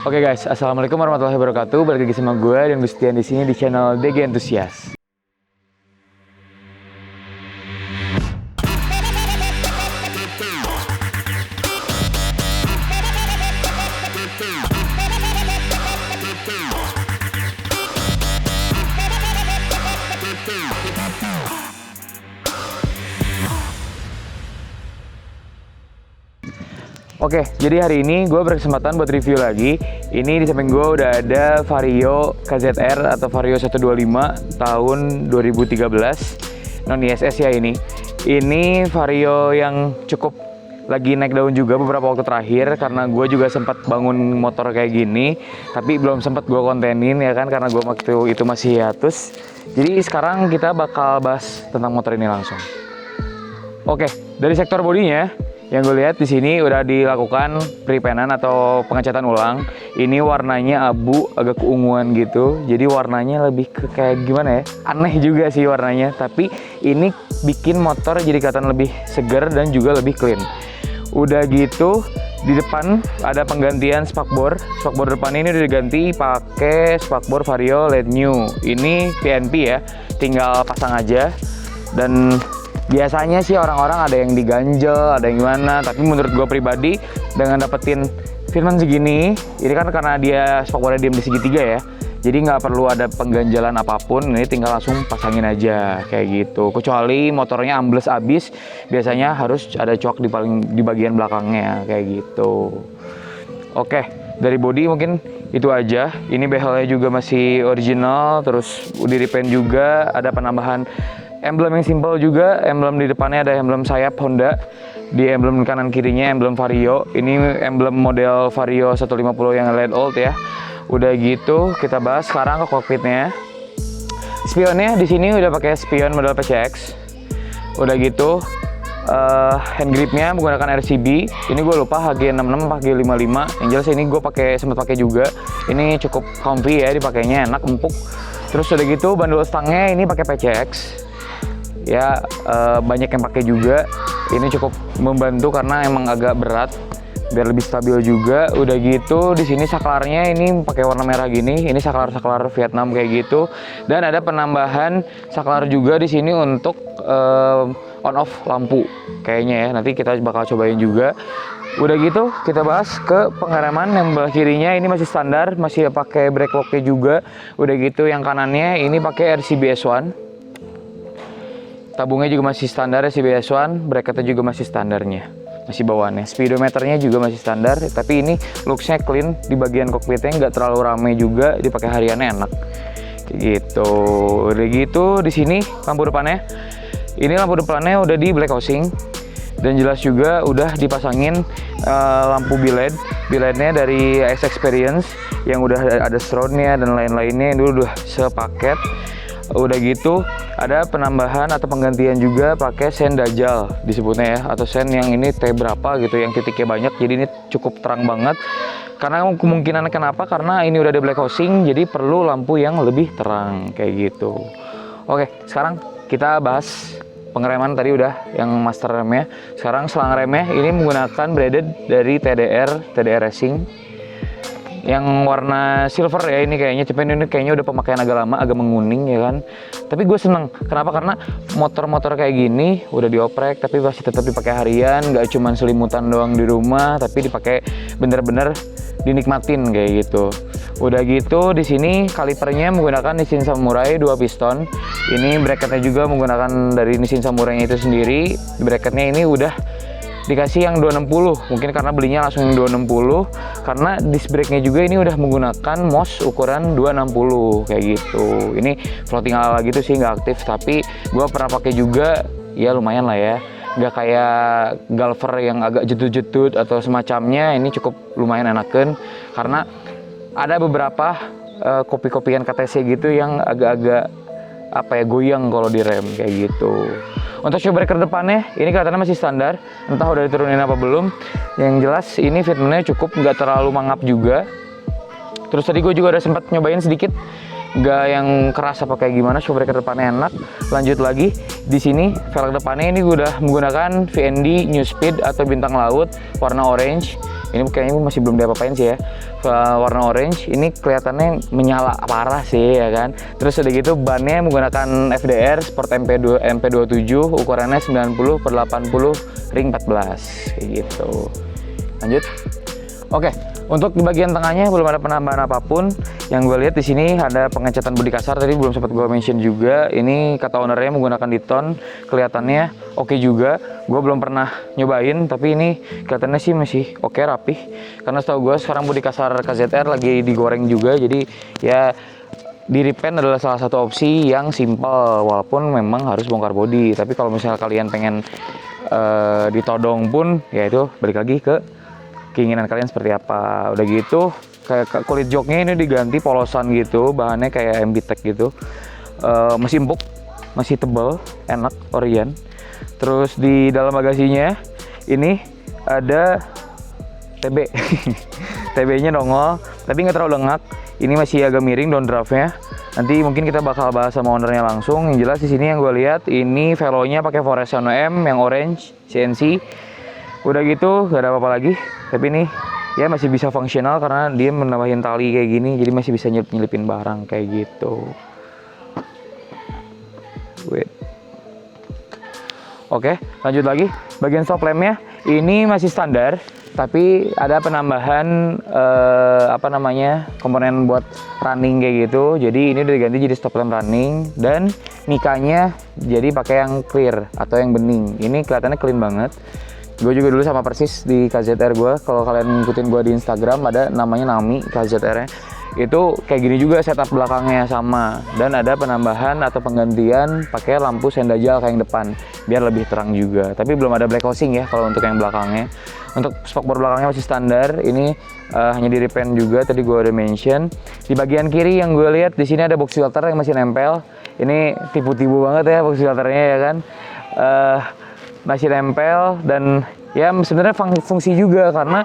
Oke guys, assalamualaikum warahmatullahi wabarakatuh. Balik lagi sama gue dan Gustian di sini di channel DG Enthusiast. Oke, jadi hari ini gue berkesempatan buat review lagi. Ini di samping gue udah ada Vario KZR atau Vario 125 tahun 2013 non ISS ya ini. Ini Vario yang cukup lagi naik daun juga beberapa waktu terakhir karena gue juga sempat bangun motor kayak gini, tapi belum sempat gue kontenin ya kan karena gue waktu itu masih hiatus. Jadi sekarang kita bakal bahas tentang motor ini langsung. Oke, dari sektor bodinya yang gue lihat di sini udah dilakukan pre-paintan atau pengecatan ulang. Ini warnanya abu, agak keunguan gitu. Jadi warnanya lebih ke kayak gimana ya? Aneh juga sih warnanya. Tapi ini bikin motor jadi kelihatan lebih segar dan juga lebih clean. Udah gitu di depan ada penggantian spakbor. Spakbor depan ini udah diganti pakai spakbor Vario LED New. Ini PNP ya, tinggal pasang aja. Dan biasanya sih orang-orang ada yang diganjel, ada yang gimana, tapi menurut gue pribadi dengan dapetin fitment segini, ini kan karena dia spakbornya diam di segitiga ya, jadi nggak perlu ada pengganjalan apapun, ini tinggal langsung pasangin aja kayak gitu. Kecuali motornya ambles abis, biasanya harus ada coak di bagian belakangnya kayak gitu. Oke, dari body mungkin itu aja. Ini behelnya juga masih original, terus di repaint juga, ada penambahan emblem yang simple juga. Emblem di depannya ada emblem sayap Honda, di emblem kanan kirinya emblem Vario. Ini emblem model Vario 150 yang LED old ya. Udah gitu kita bahas sekarang ke kokpitnya. Spionnya di sini udah pakai spion model PCX. Udah gitu hand gripnya menggunakan RCB. Ini gue lupa HG66 apa HG55. Yang jelas ini gue sempat pakai juga. Ini cukup comfy ya, dipakainya enak, empuk. Terus udah gitu bandul stangnya ini pakai PCX. Ya banyak yang pakai juga. Ini cukup membantu karena emang agak berat, biar lebih stabil juga. Udah gitu di sini saklarnya ini pakai warna merah gini. Ini saklar Vietnam kayak gitu. Dan ada penambahan saklar juga di sini untuk on off lampu kayaknya ya. Nanti kita bakal cobain juga. Udah gitu kita bahas ke pengereman. Yang belah kirinya ini masih standar, masih pakai brake locknya juga. Udah gitu yang kanannya ini pakai RCB S1. Tabungnya juga masih standar RCB S1, bracketnya juga masih standarnya, masih bawaannya. Speedometernya juga masih standar, tapi ini looksnya clean. Di bagian kokpitnya nggak terlalu rame juga, dipakai hariannya enak kayak gitu. Udah gitu di sini lampu depannya, ini lampu depannya udah di black housing, dan jelas juga udah dipasangin lampu bilednya dari X Experience yang udah ada surroundnya dan lain-lainnya. Itu udah sepaket. Udah gitu ada penambahan atau penggantian juga pakai sen Dajjal disebutnya ya, atau sen yang ini T berapa gitu, yang titiknya banyak. Jadi ini cukup terang banget karena kemungkinan kenapa, karena ini udah ada black housing, jadi perlu lampu yang lebih terang kayak gitu. Oke, sekarang kita bahas pengereman. Tadi udah yang master remnya. Sekarang selang remnya ini menggunakan braided dari TDR Racing yang warna silver ya ini kayaknya. Cuman ini kayaknya udah pemakaian agak lama, agak menguning ya kan. Tapi gue seneng. Kenapa? Karena motor-motor kayak gini udah dioprek tapi masih tetap dipakai harian, nggak cuma selimutan doang di rumah, tapi dipakai bener-bener dinikmatin kayak gitu. Udah gitu di sini kalipernya menggunakan Nissin Samurai 2 piston. Ini bracketnya juga menggunakan dari Nissin Samurai itu sendiri. Bracketnya ini udah dikasih yang 260, mungkin karena belinya langsung yang 260, karena disc brake-nya juga ini udah menggunakan MOS ukuran 260 kayak gitu. Ini floating ala gitu sih, nggak aktif, tapi gue pernah pakai juga, ya lumayan lah ya. Nggak kayak Galver yang agak jetut-jetut atau semacamnya. Ini cukup lumayan enakan karena ada beberapa kopi-kopian KTC gitu yang agak-agak apa ya, goyang kalau di rem kayak gitu. Untuk shock breaker depannya ini kelihatannya masih standar, entah udah diturunin apa belum. Yang jelas ini fitmentnya cukup, nggak terlalu mangap juga. Terus tadi gue juga udah sempat nyobain sedikit, nggak yang keras apa kayak gimana. Shock breaker depannya enak. Lanjut lagi di sini velg depannya ini gue udah menggunakan VND New Speed atau bintang laut warna orange. Ini kayaknya masih belum diapa-apain sih ya. Warna orange, ini kelihatannya menyala parah sih ya kan. Terus udah gitu bannya menggunakan FDR Sport MP27, ukurannya 90/80 ring 14 kayak gitu. Lanjut. Oke, untuk di bagian tengahnya belum ada penambahan apapun. Yang gue lihat di sini ada pengecatan bodi kasar, tadi belum sempat gue mention juga. Ini kata ownernya menggunakan Diton, kelihatannya oke juga. Gue belum pernah nyobain, tapi ini kelihatannya sih masih oke, rapih. Karena setahu gue sekarang bodi kasar KZR lagi digoreng juga, jadi ya di repaint adalah salah satu opsi yang simple, walaupun memang harus bongkar bodi. Tapi kalau misalnya kalian pengen ditodong pun, ya itu balik lagi ke keinginan kalian seperti apa. Udah gitu kayak kulit joknya ini diganti polosan gitu, bahannya kayak MB-Tech gitu. Masih empuk, masih tebal, enak, Orion. Terus di dalam bagasinya ini ada TB. TB-nya nongol, tapi nggak terlalu lengak. Ini masih agak miring downdraftnya. Nanti mungkin kita bakal bahas sama ownernya langsung. Yang jelas di sini yang gue lihat ini velonya pakai Forest 1M yang orange CNC. Udah gitu gak ada apa-apa lagi, tapi ini ya masih bisa fungsional karena dia menambahin tali kayak gini, jadi masih bisa nyelipin barang kayak gitu. Wait. Oke, lanjut lagi. Bagian stop lampnya ini masih standar, tapi ada penambahan komponen buat running kayak gitu. Jadi ini udah diganti jadi stop lamp running, dan mikanya jadi pakai yang clear atau yang bening. Ini kelihatannya clean banget. Gue juga dulu sama persis di KZR gue. Kalau kalian ngikutin gue di Instagram ada namanya Nami KZR-nya. Itu kayak gini juga setup belakangnya sama, dan ada penambahan atau penggantian pakai lampu sendajal kayak yang depan biar lebih terang juga. Tapi belum ada black housing ya kalau untuk yang belakangnya. Untuk spakbor belakangnya masih standar. Ini hanya di repaint juga, tadi gue udah mention. Di bagian kiri yang gue lihat di sini ada box filter yang masih nempel. Ini tipu-tipu banget ya box filternya ya kan. Masih nempel, dan ya sebenarnya fungsi juga karena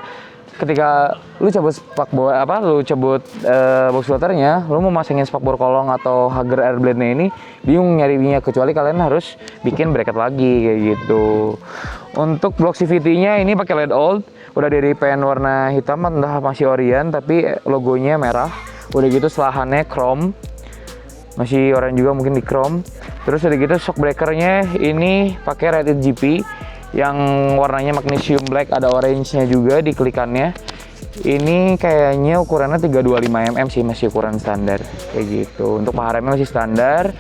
ketika lu cabut spakbor box filternya, lu mau masangin spakbor kolong atau Hager air blade-nya ini bingung nyarinya, kecuali kalian harus bikin bracket lagi kayak gitu. Untuk block CVT-nya ini pakai LED old, udah di repaint warna hitam, entah masih Orion tapi logonya merah. Udah gitu selahannya chrome, masih oranye juga mungkin di chrome. Terus udah gitu shock breakernya ini pakai rated GP yang warnanya magnesium black, ada orange-nya juga di klikannya. Ini kayaknya ukurannya 325 mm sih, masih ukuran standar kayak gitu. Untuk paha-remnya masih standar.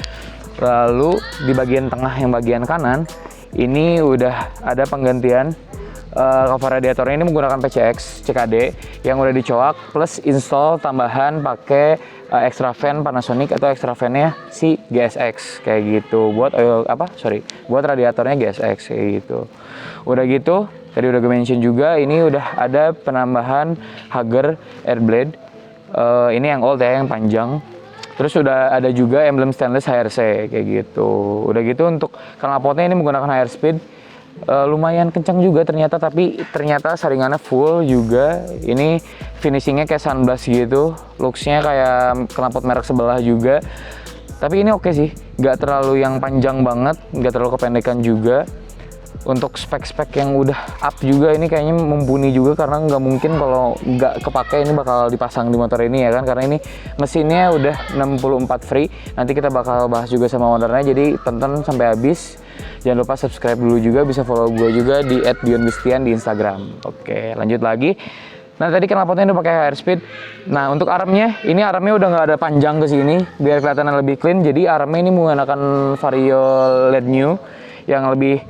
Lalu di bagian tengah yang bagian kanan ini udah ada penggantian cover radiatornya. Ini menggunakan PCX CKD yang udah dicoak, plus install tambahan pakai extra fan Panasonic atau extra fan-nya si GSX kayak gitu, buat buat radiatornya GSX kayak gitu. Udah gitu tadi udah gue mention juga, ini udah ada penambahan Hager air blade. Ini yang old ya, yang panjang. Terus udah ada juga emblem stainless HRC kayak gitu. Udah gitu untuk knalpotnya ini menggunakan higher speed. Lumayan kencang juga ternyata, tapi ternyata saringannya full juga. Ini finishingnya kayak sunblast gitu, looksnya kayak knalpot merek sebelah juga. Tapi ini oke sih, nggak terlalu yang panjang banget, nggak terlalu kependekan juga. Untuk spek-spek yang udah up juga ini kayaknya mumpuni juga, karena nggak mungkin kalau nggak kepake ini bakal dipasang di motor ini ya kan, karena ini mesinnya udah 64 free. Nanti kita bakal bahas juga sama ownernya, jadi tonton sampai habis. Jangan lupa subscribe dulu juga, bisa follow gue juga di @diongustian di Instagram. Oke, lanjut lagi. Nah tadi knalpotnya udah pakai higher speed. Nah untuk armnya, ini armnya udah nggak ada panjang ke sini biar kelihatan lebih clean. Jadi armnya ini menggunakan Vario LED New yang lebih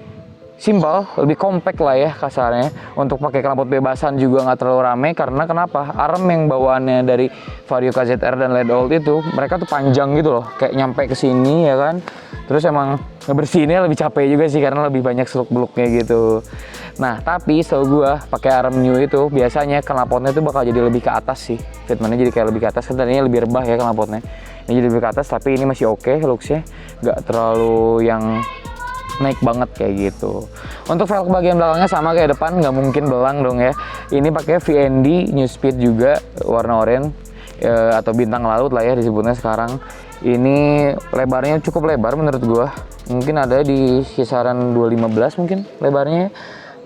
simple, lebih compact lah ya kasarnya. Untuk pakai knalpot bebasan juga nggak terlalu rame, karena kenapa? Arm yang bawaannya dari Vario KZR dan LED Old itu mereka tuh panjang gitu loh, kayak nyampe ke sini ya kan. Terus emang ngebersihinnya lebih capek juga sih karena lebih banyak seluk-beluknya gitu. Nah tapi setahu gua pakai arm new itu biasanya knalpotnya itu bakal jadi lebih ke atas sih, fitmentnya jadi kayak lebih ke atas. Kan tadinya lebih rebah ya knalpotnya, ini jadi lebih ke atas, tapi ini masih oke looksnya, nggak terlalu yang naik banget kayak gitu. Untuk velg bagian belakangnya sama kayak depan, nggak mungkin belang dong ya. Ini pakai VND New Speed juga, warna oranye atau bintang laut lah ya disebutnya sekarang. Ini lebarnya cukup lebar menurut gua, mungkin ada di kisaran 215 mungkin lebarnya.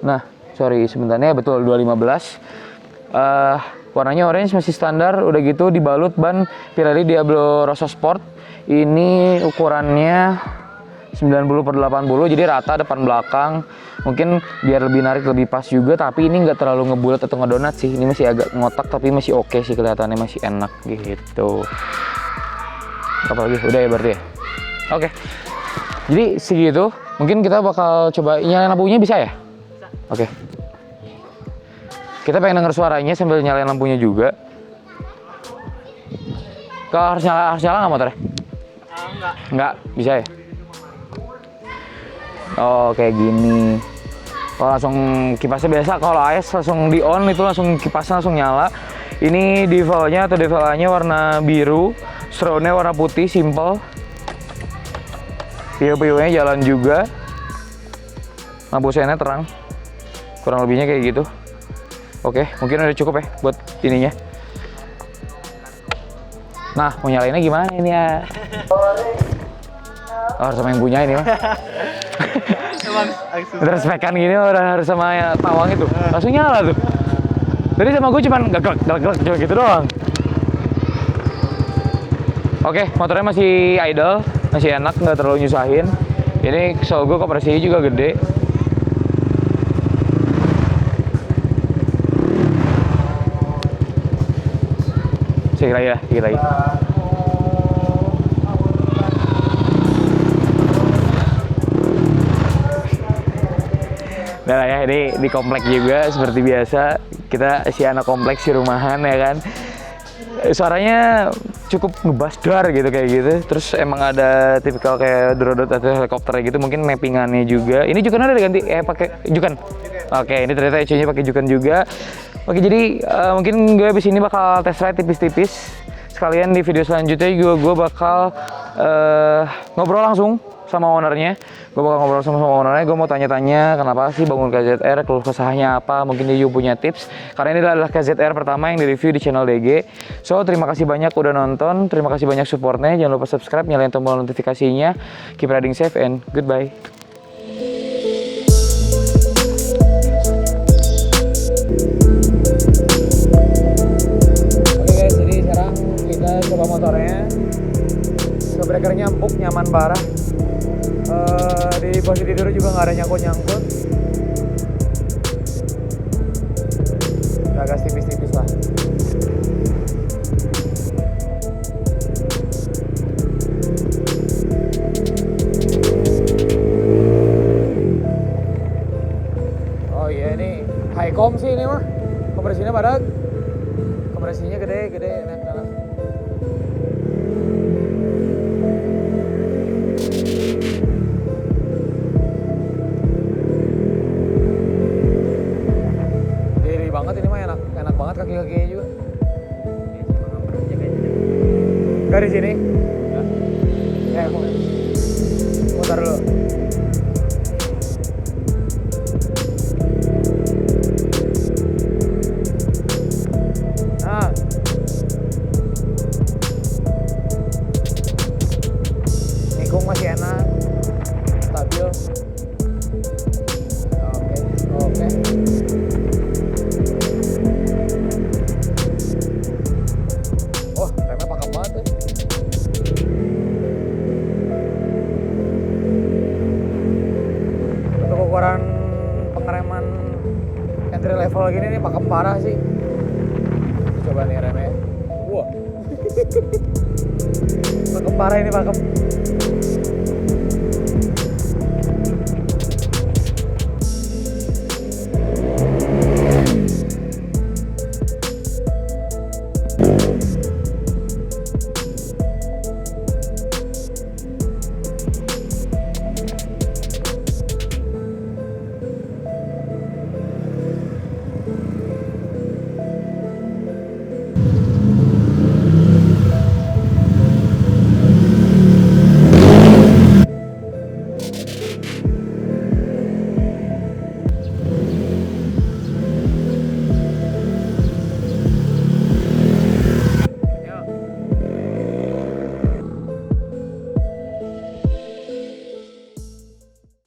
Nah sorry sebenarnya betul 215. Warnanya orange masih standar, udah gitu dibalut ban Pirelli Diablo Rosso Sport. Ini ukurannya 90/80, jadi rata depan belakang. Mungkin biar lebih narik, lebih pas juga, tapi ini nggak terlalu ngebulat atau ngedonat sih. Ini masih agak ngotak tapi masih oke sih, kelihatannya masih enak gitu. Apalagi udah ya berarti ya. Oke. Jadi segitu. Mungkin kita bakal coba nyalain lampunya, bisa ya? Oke. Kita pengen denger suaranya sambil nyalain lampunya juga. Kalau harus nyala nggak motornya? Enggak, bisa ya? Oh, kayak gini. Kalau langsung kipasnya biasa, kalau AS langsung di on itu langsung kipasnya langsung nyala. Ini defaultnya atau defaultnya warna biru, surroundnya warna putih, simple. Pio-pionya jalan juga. Lampu sennya terang. Kurang lebihnya kayak gitu. Oke, mungkin udah cukup ya buat ininya. Nah, mau nyalainnya gimana ini ya? Oh, harus sama yang punya ini mah. Terus spekan gini harus sama ya, pawang itu. Langsung nyala tuh. Tadi sama gue cuman gelak cuma gitu doang. Oke, motornya masih idle, masih enak, nggak terlalu nyusahin. Ini soal gue kompresinya juga gede. Sedikit lagi ya, sedikit lagi. Nah ya, ini di komplek juga seperti biasa. Kita si anak kompleks si rumahan ya kan. Suaranya cukup ngebasdar gitu kayak gitu. Terus emang ada tipikal kayak drodot atau helikopter gitu, mungkin mappingannya juga. Ini juga ada diganti pakai jukan. Oke, ini ternyata ECU-nya pakai jukan juga. Oke, jadi mungkin gue abis ini bakal test ride tipis-tipis. Sekalian di video selanjutnya gue bakal ngobrol langsung sama ownernya. Gue bakal ngobrol sama ownernya, gue mau tanya-tanya kenapa sih bangun KZR, keluh kesahnya apa, mungkin dia juga punya tips. Karena ini adalah KZR pertama yang di-review di channel DG. So, terima kasih banyak udah nonton, terima kasih banyak supportnya. Jangan lupa subscribe, nyalain tombol notifikasinya. Keep riding safe and goodbye. Oke guys, jadi sekarang kita coba motornya. Breakernya empuk, nyaman parah. Di posisi tidur juga nggak ada nyangkut-nyangkut. Agak tipis-tipis lah. Oh iya, ini high com sih ini mah. Kompresinya padat. Kompresinya gede, enak. Kaki-kakinya juga. Gak di sini? Ya, mutar dulu. Nah, nikung masih enak, stabil. Oke. Remnya pakem banget ya. Untuk ukuran pengereman entry level gini nih pakem parah sih. Coba nih remnya. Wah. Pakem parah ini, pakem.